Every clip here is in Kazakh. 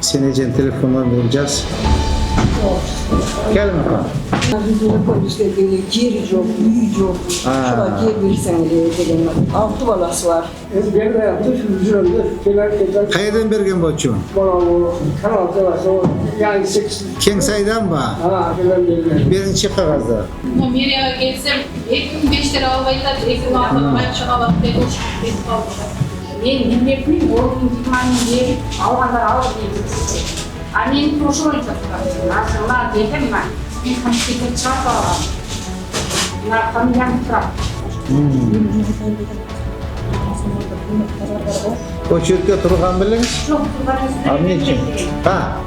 Sen ecen telefondan vereceğiz. Gelme bakalım. Yüzüne polisle geliyor, yeri yok, büyü yok. Şurada yer verirsen dedim. 6 balası var. Ben de yaptım, şu üzerinde felaketten Kaydan bergen boçum. bana o kanal varsa o yani 8. Kengsaydan mı? Ha, ben de Birinci kağızda. Nereye gelsem hep 5 lira albaylar, ekim aldım, ben çıkamak dedi, o şekilde kaldı. Ben bilmekmiyim, oğlum gitmenin diye alganlar alır diye. Annenin proşu olacak. Aslında dedim ben, bir kamışlıkta çarp alalım. Bunlar kamilyen tutar. O çürükte turgan biliniz? Çok tutar. Amin için. Ha.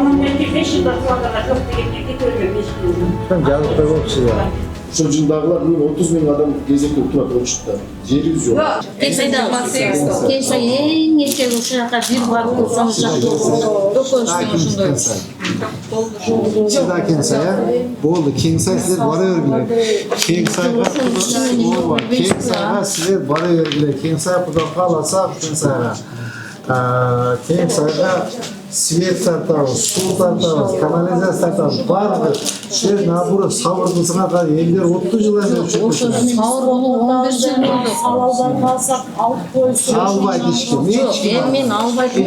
Onun belki 5 yılda sonra çok teknik görmüyor, 5 yılda. Sen cazip koy bok size. Çocuğundağlar 30 bin adam gezip oturmak uçukta. Yerimiz yok. Keşke en geçen uşağa bir var olsa uşak dokunuştu. Sizler Kengsay'a. Bu oldu. Kengsay sizler bara örgüler. Kengsay'a sizler bara örgüler. Kengsay'a kuda kalasa Kengsay'a. Kengsay'a svet tartağız, su tartağız, kanalizasyon tartağız, bardır. Siz naburu savurdusuna kadar evler 30 yıl önce uçuktu. Savur olu 15 yıl oldu. Salaldan kalsak alıp koysun. Albaydı işte. Ne içki? Ben albaydım.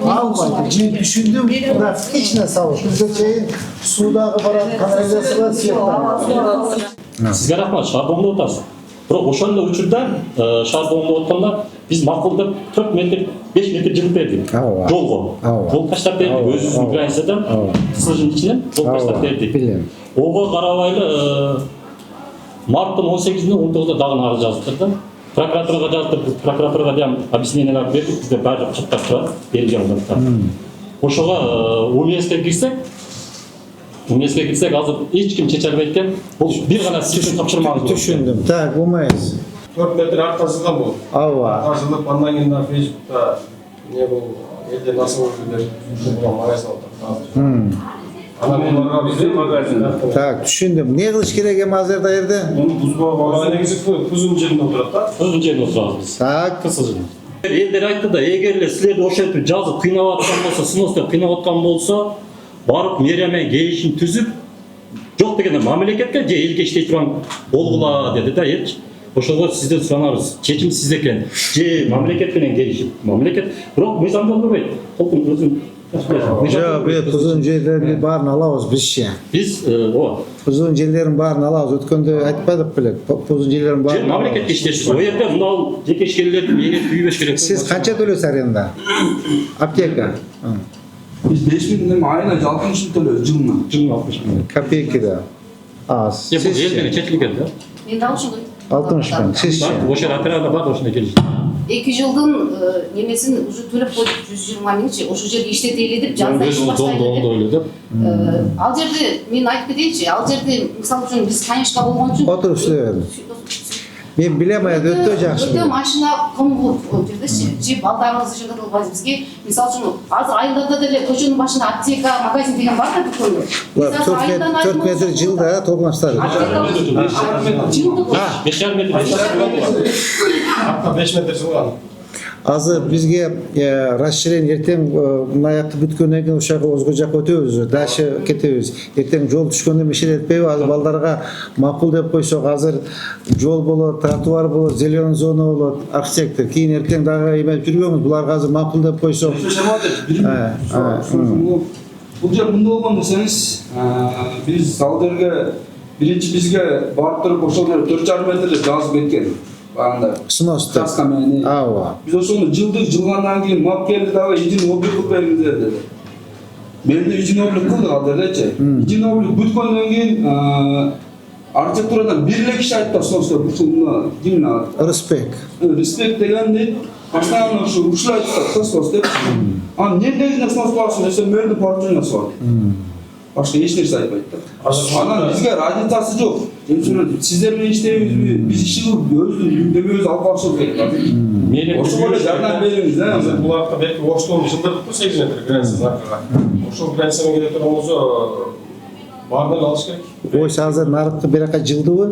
Albaydı. Ben düşündüm. Bırak içine savur. Bizde şeyin sudağı baran kanalizasyonlar siyahlar. Sizga rahmat, Şarbonda o'tasiz. Biroq o'shanda uchurda Şarbonda o'tganda biz ma'qullab 4 metr, 5 metr jilib berdik. Yo'lga. Yo'l tashlab berdik. O'zimizning granitsadan sijin ichidan yo'l tashlab berdik. Oga qarabayli martning 18-ni 19-da dag'in arz yozdirdi. Prokuraturaga yozdirdik. Prokuraturaga ham объяснениялар berdik. Bizda bari chiqib turadi, berilgan vaqtda. O'shaga UMSga gitsek hozir hech kim chechalmay ekan. Bu bir g'ana sizga topshirmoqmiz. Düşündüm. Tak, olmayız. 4 metr arkasından bu. Ava. Arkasından ondan keyin Facebook'ta ne bu elde nasıl oluyor bu magazin oldu. Ana bunlara bizim magazin. Tak, düşündüm. Ne kılış gerek mazerda yerde? Onu buzbağı magazine gizip uzun yerinde oturdu da. Uzun жерде oturamiz biz. Tak. Kısacık. Elder aytты да, эгер силерди ошентип жазып кыйнап аткан болсо, сыноостап кыйнап аткан болсо, барып мээриямен келишим түзүп, жок дегенде мамлекетке же элге иштей турган болгула деди да, ошого сизден суранабыз. Чечим сиз экен. Же мамлекет менен келишип, мамлекет бирок мыйзамды болбойт. Толкун өзүн Жоқ, biz uzun жерlerin barını alabız bizce. Biz o. Uzun жерlerin barını alabız. Ötkönde айтпадык белек. Uzun жерlerin barını. Мамлекетке иштешиз. O yerde мынау жеке ишкерлердин эге түйбөш керек. Siz kança төлөсүз аренда? Аптека. Biz 5 bin lira ayına 60 bin төлөбүз жылына. Жылына 60 bin. Копейки да. Az. Bu el менен чечилген да. Ben de alışım. 60 bin. Sizce? Ошол отряда бар, ошондо келишти. 2 yıldan nemesini уже төлөп koyduk 120 mingçi. Oşu жерде иштетели деп жаздырып баштайды. Öyle деп. Ал жерде мен айтып кетейинчи, ал жерде мисалы үчүн биз канешка болгон үчүн Oturup süreverim. Ben bilemeyim. Ötü жақсы. Өтө машина кым болуп ал жердечи. Же балдарыбызды жыгытылбайбыз бизге. Мисалы үчүн азыр айылдарда деле көчөнүн башында аптека, магазин деген бар да бүкөлү. 4 метр жылда толмаштар. 5,5 метр. Hatta 5 metre жылган. Azı bizge расширение ертең мына аякты бүткөндөн кийин ошого өзгө жака өтөбүз, дальше кетебиз. Ертең жол түшкөндө мешел этпейби, азыр балдарга макул деп койсок, азыр жол болот, тротуар болот, зеленый зона болот, архитектор. Кийин ертең дагы эметип жүргөнбүз, буларга азыр макул деп койсок. Бул жер мындай болгон десеңиз, биз ал жерге биринчи бизге барып туруп ошол жер 4,5 метр жазып кеткен. Baganda. Сноста. Таскамени. Ава. Biz ошону жылгандан кийин мап келди дагы ижин облик кылып бериңиз dedi. Мен де ижин облик кылдык ал жердечи. Ижин облик бүткөндөн кийин архитектурадан бир эле киши айтты ошондо ушуну кимин Респект. Респект дегенди постоянно ушул айтты снос деп. А эмне деген снос болсун десе мэрдин порученине сор. Башка эч нерсе айтпайт да. Анан бизге разницасы жок. Сиздер менен иштейбизби? Биз иши өзүбүздүн мүндөбүбүздү алып барышыбыз керек. Ошого жардам бериңиз да. Бул акта белки оштон жылдырдык 8 метр граница аркага. Ошол границадан келе турган болсо баарын алыш керек. Ой, азыр нарыкты биракка жылдыбы?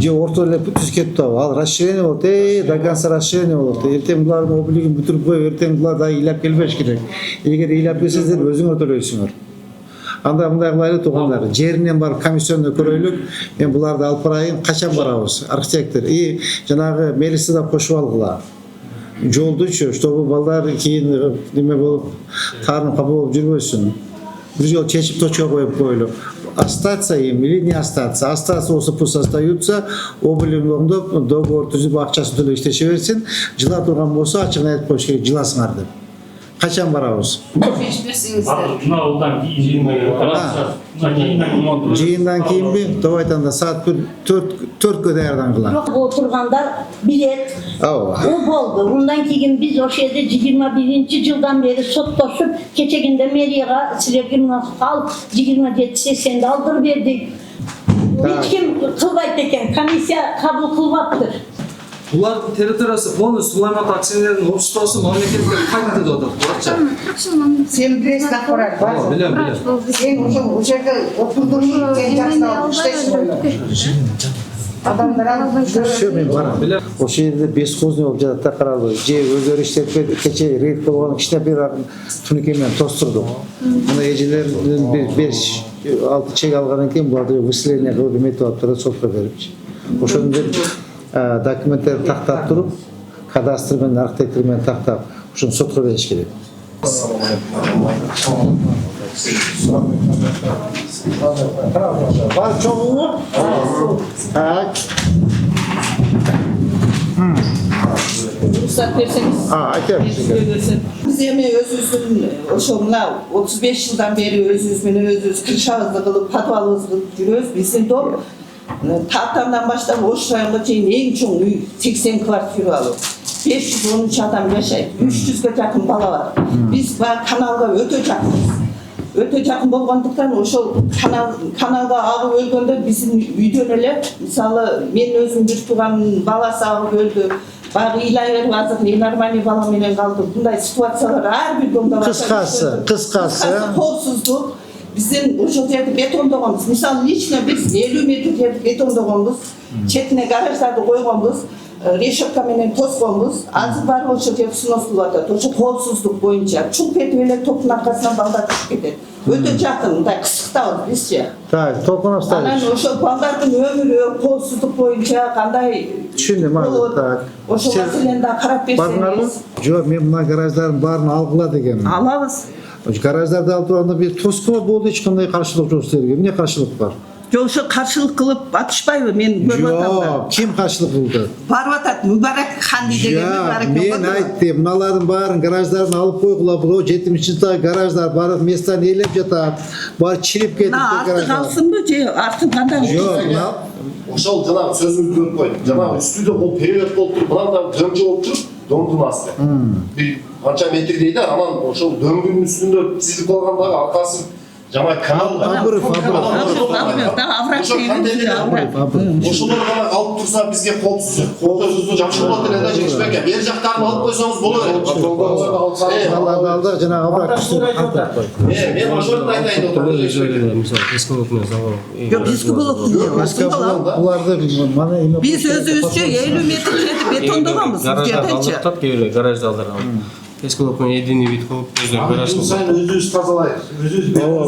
же орто эле түз кетип атабы. Ал расширение болот, до конца расширение болот. Эртең булардын облигин бүтүрүп коюп, эртең булар да ыйлап келбеш керек. Эгер ыйлап келсеңиздер өзүңөр төлөйсүңөр. Анда мындай кылайлы туугандар, жеринен барып комиссионду көрөйлүк. Мен буларды алып барайын, качан барабыз? Архитектор и жанагы милиция да кошуп алгыла. Жолдучу, чтобы балдар кийин неме болуп, таарынып капа болуп жүрбөсүн. Бир жол чечип точка коюп коелу. Остаться им или не остаться. Остаться болсо пусть остаются, облигин оңдоп, договор түзүп, акчасын төлөп иштеше берсин. Жыла турган болсо ачыгын айтып коюш керек, жыласыңар деп. Качан барабыз? Жыйындан кийинби? Топ айтканда саат 4-кө даярдангыла. Отыргандар билет. Ооба. O boldu. Bundan keyin biz o şeyde 21. yıldan beri sottosуп, keçeginde meriyaga silerge al 27-80'de aldır verdik. Hiç kim kılbayt eken, komissiya kabul kılmaptır. Bular territoriyası bonus, Suleyman Taksilerinin обществосы мамлекетке кайда деп атат, буратча. Sen press kapırak var. Bilem. Sen o жерде отурдуңур, сен жакшы алып иштейсиң. Адамдар Все, мен барам. Ошол жерде бескозный болуп жатат да, каралбай. Же өздөрү иштеп кече рейд болгон кичинекей бир түнүкөй менен тостурдук. Мына эжелердин 5-6 чек алгандан кийин буларды выселение кылып эметип алып турат, сотко берипчи. Ошону деп документтерди тактап туруп, кадастр менен архитектор менен тактап, ошону сотко бериш керек. Бар чогуңу? Так. ruhsat verseniz. Айтам. Biz эми өзүбүздүн ошо мына 35 жылдан бери өзүбүз менен өзүбүз кыршабызды кылып, подвалыбызды кылып жүрөбүз. Биздин топ Таптамдан баштап Ош районго чейин эң чоң үй 80 квартира алып. 513 адам жашайт, 300ге жакын бала бар. Биз каналга өтө жакынбыз. Өтө жакын болгондуктан ошол каналга агып өлгөндө биздин үйдөн эле, мисалы мен өзүм бир тууган баласы агып өлдү. Багы ыйлай берип азыр нормальный бала менен калды. Мындай ситуациялар ар бир домдо бар. Кыскасы коопсуздук. Биздин ошол жерди бетондогонбуз. Мисалы лично биз 50 метр жерди бетондогонбуз. Четине гараждарды койгонбуз. Решетка менен тосконбуз. Азыр бар ошол жер снос кылып атат. Ошо коопсуздук боюнча чуп этип эле топтун аркасынан балдар түшүп кетет. Өтө жакын, мындай кысыктабыз бизчи. Так, толкунуп Анан ошол балдардын өмүрү коопсуздук боюнча кандай түшүндүм азыр. Так. Ошол маселени да карап берсеңиз. Жок, мен мына гараждардын баарын алгыла дегем. Алабыз. Гараждарды алып турганда бир тоскола болду, эч кандай каршылык жок силерге. Эмне каршылык бар? Жок, ошо каршылык кылып атышпайбы, мен көрүп атам да. Жок, ким каршылык кылды? Барып атат, Мүбарак Ханди деген Мүбарак. Мен айттым, мыналардын баарын гараждарын алып койгула, бул 7-сыныптагы гараждар баары местан ээлеп жатат. Баары чирип кетип гараждар. Арты калсынбы же артын кандай? Жок, ошол жанагы сөзүңүздү көрүп койдум. Жанагы үстүдө бул период болуп туруп, мынандай дөңчө болуп туруп, дөңдүн асты. Бир канча метр дейди, анан ошол дөңгүнүн үстүндө тизилип калгандагы аркасы жамай канал бар. Ошолор гана алып турса бизге коопсуздук жакшы болот эле да, жекшебек. Бер жактарын алып койсоңуз болот эле. аларды жанагы абрак Мен ошону айтайын деп Жок, бизге буларды мана эме Биз өзүбүзчө 50 метр жерди бетондогонбуз. Гаражды алдырган. Эскилоктун единый вид кылып өздөрү гаражды. Өзүбүз тазалайбыз.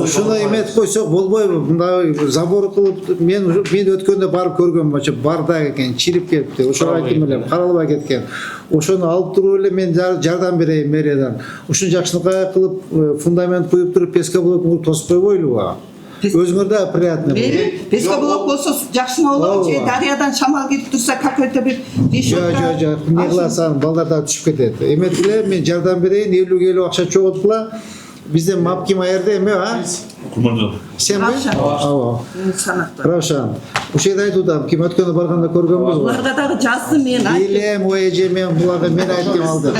ушундай эметип койсок болбойбу? Мындай забор кылып, мен өткөндө барып көргөм, бардак экен, чирип кетти. Ошого айттым эле, каралбай кеткен. Ошону алып туруп эле мен жардам берейин мэриядан. Ушун жакшылыкка кылып, фундамент куюп туруп, пескоблок тосуп койбойлубу? Өзүңөр да приятный болот. Пескоблок болсо жакшы болот, же дарыядан шамал кетип турса какой-то бир решетка. Жок, эмне кыласың, балдар да түшүп кетет. Эметиле мен жардам берейин, 50 акча чогулткула. Бизден мапким аерде эме, а? Сенби? Ооба. Равшан. Ушул жерде айтып атам, ким өткөндө барганда көргөнбүз го. Буларга дагы жаздым мен. Билем, ой эже, мен буларга мен айттым алды.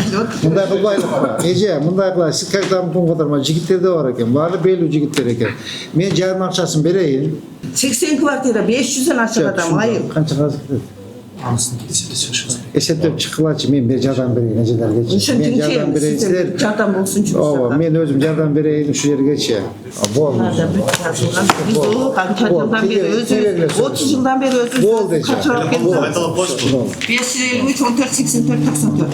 Мындай кылбайлыкпы? Эже, мындай кыла, сиз кайтам кылгатырма, жигиттер да бар экен, баары белүү жигиттер экен. Мен жарым акчасын берейин. 80 квартира 500дөн ашык адам айыл. Канча казык кетет? Анысын кетсе де сөз. eseptep çıkılaçı men bir jardam bereyim ejelergeçi. Uşun Men jardam tinçeyim, bereyim size sizler. jardam bolsunçu. Ova, men özüm jardam bereyim şu yergeçi. Bolmuş. Biz o kaçardan beri özümüz, 30 yıldan beri özümüz. Bol diyeceğim. Kaçarak geldik. Bol. 553, 14, 84, 94.